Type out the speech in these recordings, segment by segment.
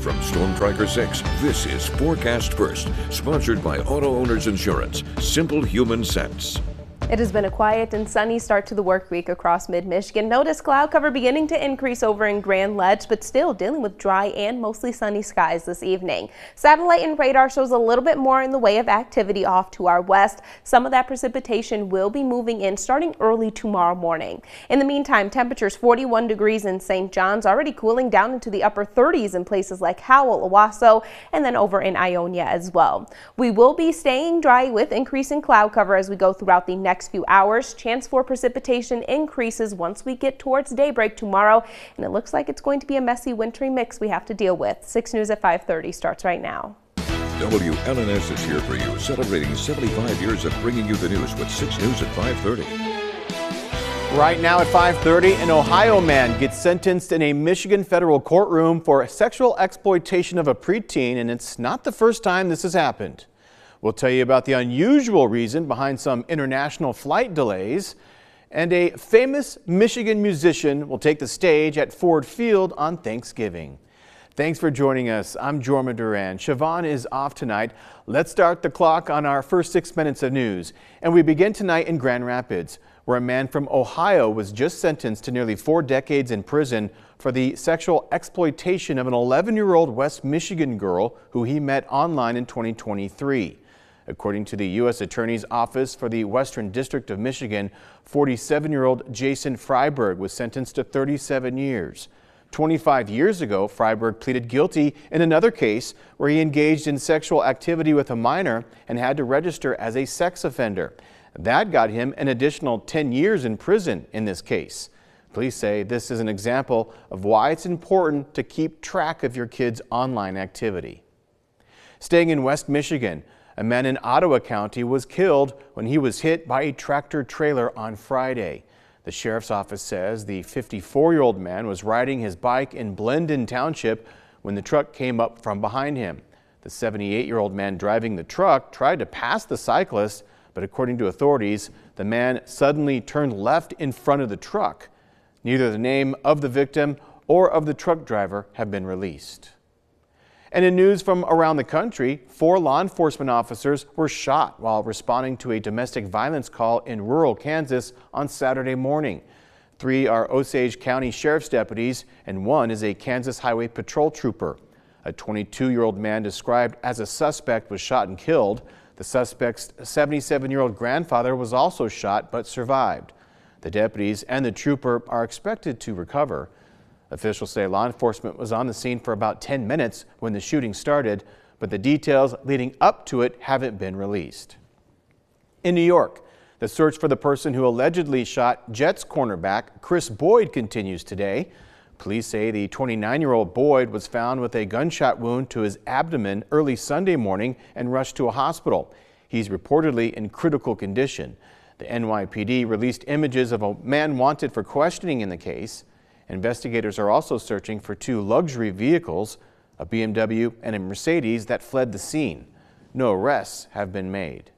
From Storm Tracker 6, this is Forecast First, sponsored by Auto Owners Insurance. Simple human sense. It has been a quiet and sunny start to the work week across mid-Michigan. Notice cloud cover beginning to increase over in Grand Ledge, but still dealing with dry and mostly sunny skies this evening. Satellite and radar shows a little bit more in the way of activity off to our west. Some of that precipitation will be moving in starting early tomorrow morning. In the meantime, temperatures 41 degrees in St. John's, already cooling down into the upper 30s in places like Howell, Owasso, and then over in Ionia as well. We will be staying dry with increasing cloud cover as we go throughout the next few hours. Chance for precipitation increases once we get towards daybreak tomorrow, and it looks like it's going to be a messy wintry mix we have to deal with. 6 News at 5:30 starts right now. WLNS is here for you, celebrating 75 years of bringing you the news with 6 News at 5:30. Right now at 5:30, an Ohio man gets sentenced in a Michigan federal courtroom for sexual exploitation of a preteen, and it's not the first time this has happened. We'll tell you about the unusual reason behind some international flight delays, and a famous Michigan musician will take the stage at Ford Field on Thanksgiving. Thanks for joining us. I'm Jorma Duran. Siobhan is off tonight. Let's start the clock on our first 6 minutes of news. And we begin tonight in Grand Rapids, where a man from Ohio was just sentenced to nearly 4 decades in prison for the sexual exploitation of an 11-year-old West Michigan girl who he met online in 2023. According to the U.S. Attorney's Office for the Western District of Michigan, 47-year-old Jason Freiberg was sentenced to 37 years. 25 years ago, Freiberg pleaded guilty in another case where he engaged in sexual activity with a minor and had to register as a sex offender. That got him an additional 10 years in prison in this case. Police say this is an example of why it's important to keep track of your kids' online activity. Staying in West Michigan, a man in Ottawa County was killed when he was hit by a tractor trailer on Friday. The sheriff's office says the 54-year-old man was riding his bike in Blendon Township when the truck came up from behind him. The 78-year-old man driving the truck tried to pass the cyclist, but according to authorities, the man suddenly turned left in front of the truck. Neither the name of the victim or of the truck driver have been released. And in news from around the country, 4 law enforcement officers were shot while responding to a domestic violence call in rural Kansas on Saturday morning. 3 are Osage County Sheriff's deputies and 1 is a Kansas Highway Patrol trooper. A 22-year-old man described as a suspect was shot and killed. The suspect's 77-year-old grandfather was also shot but survived. The deputies and the trooper are expected to recover. Officials say law enforcement was on the scene for about 10 minutes when the shooting started, but the details leading up to it haven't been released. In New York, the search for the person who allegedly shot Jets cornerback Chris Boyd continues today. Police say the 29-year-old Boyd was found with a gunshot wound to his abdomen early Sunday morning and rushed to a hospital. He's reportedly in critical condition. The NYPD released images of a man wanted for questioning in the case. Investigators are also searching for 2 luxury vehicles, a BMW and a Mercedes, that fled the scene. No arrests have been made.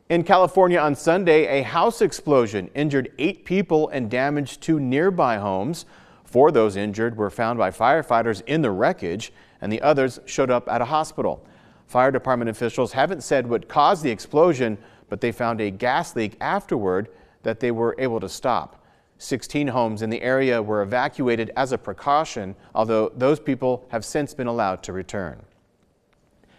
In California on Sunday, a house explosion injured 8 people and damaged 2 nearby homes. 4 of those injured were found by firefighters in the wreckage, and the others showed up at a hospital. Fire department officials haven't said what caused the explosion, but they found a gas leak afterward that they were able to stop. 16 homes in the area were evacuated as a precaution, although those people have since been allowed to return.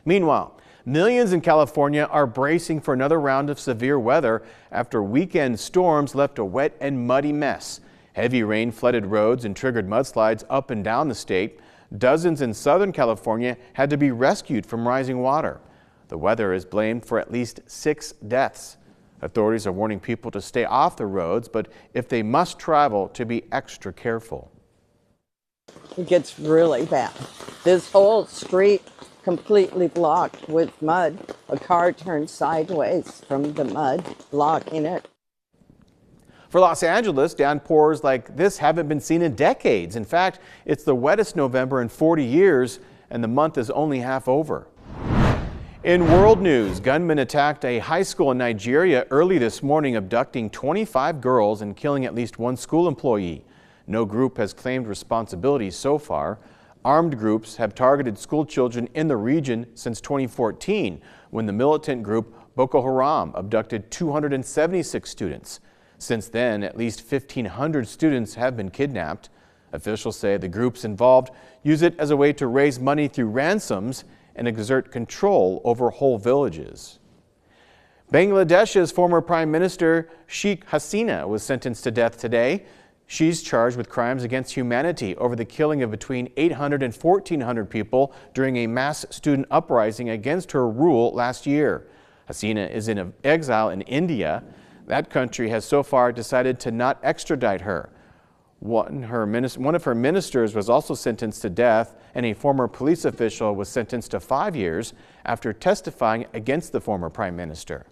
Meanwhile, millions in California are bracing for another round of severe weather after weekend storms left a wet and muddy mess. Heavy rain flooded roads and triggered mudslides up and down the state. Dozens in Southern California had to be rescued from rising water. The weather is blamed for at least 6 deaths. Authorities are warning people to stay off the roads, but if they must travel, to be extra careful. It gets really bad. This whole street completely blocked with mud. A car turned sideways from the mud, blocking it. For Los Angeles, downpours like this haven't been seen in decades. In fact, it's the wettest November in 40 years, and the month is only half over. In world news, gunmen attacked a high school in Nigeria early this morning, abducting 25 girls and killing at least 1 school employee. No group has claimed responsibility so far. Armed groups have targeted school children in the region since 2014, when the militant group Boko Haram abducted 276 students. Since then, at least 1,500 students have been kidnapped. Officials say the groups involved use it as a way to raise money through ransoms and exert control over whole villages. Bangladesh's former Prime Minister Sheikh Hasina was sentenced to death today. She's charged with crimes against humanity over the killing of between 800 and 1,400 people during a mass student uprising against her rule last year. Hasina is in exile in India. That country has so far decided to not extradite her. One of her ministers was also sentenced to death, and a former police official was sentenced to 5 years after testifying against the former prime minister.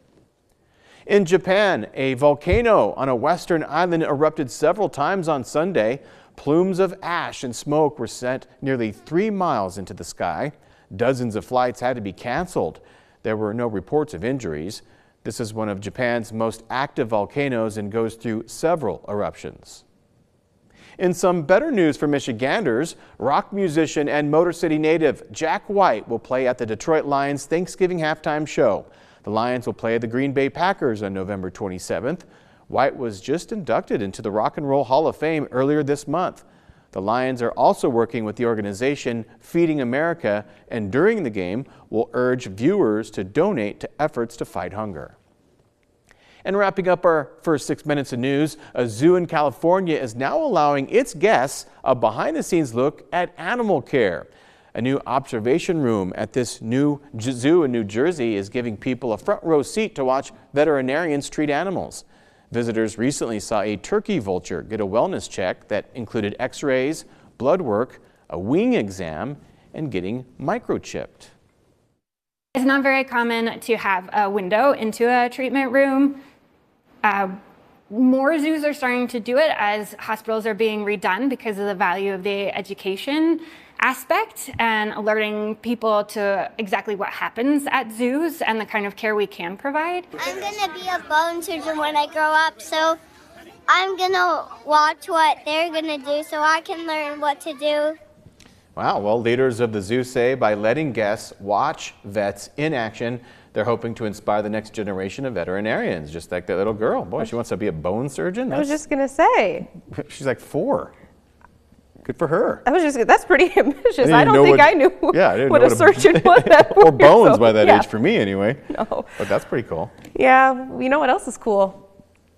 In Japan, a volcano on a western island erupted several times on Sunday. Plumes of ash and smoke were sent nearly 3 miles into the sky. Dozens of flights had to be canceled. There were no reports of injuries. This is one of Japan's most active volcanoes and goes through several eruptions. In some better news for Michiganders, rock musician and Motor City native Jack White will play at the Detroit Lions Thanksgiving halftime show. The Lions will play the Green Bay Packers on November 27th. White was just inducted into the Rock and Roll Hall of Fame earlier this month. The Lions are also working with the organization Feeding America, and during the game will urge viewers to donate to efforts to fight hunger. And wrapping up our first 6 minutes of news, a zoo in California is now allowing its guests a behind-the-scenes look at animal care. A new observation room at this new zoo in New Jersey is giving people a front row seat to watch veterinarians treat animals. Visitors recently saw a turkey vulture get a wellness check that included x-rays, blood work, a wing exam, and getting microchipped. It's not very common to have a window into a treatment room. More zoos are starting to do it as hospitals are being redone because of the value of the education aspect and alerting people to exactly what happens at zoos and the kind of care we can provide. I'm going to be a bone surgeon when I grow up, so I'm going to watch what they're going to do so I can learn what to do. Wow, well, leaders of the zoo say by letting guests watch vets in action, they're hoping to inspire the next generation of veterinarians, just like that little girl. Boy, she wants to be a bone surgeon. I was just going to say. She's like 4. Good for her. That's pretty ambitious. I don't think I knew what a surgeon was at 4 or bones years by that old. age for me anyway. No. But that's pretty cool. Yeah, you know what else is cool?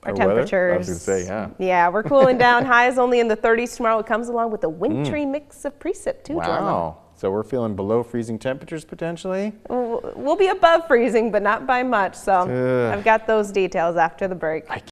Our temperatures. Weather? I was going to say, yeah. Yeah, we're cooling down. Highs only in the 30s tomorrow. It comes along with a wintry mix of precip too, Jordan. Wow. So we're feeling below freezing temperatures potentially? We'll be above freezing, but not by much. So I've got those details after the break.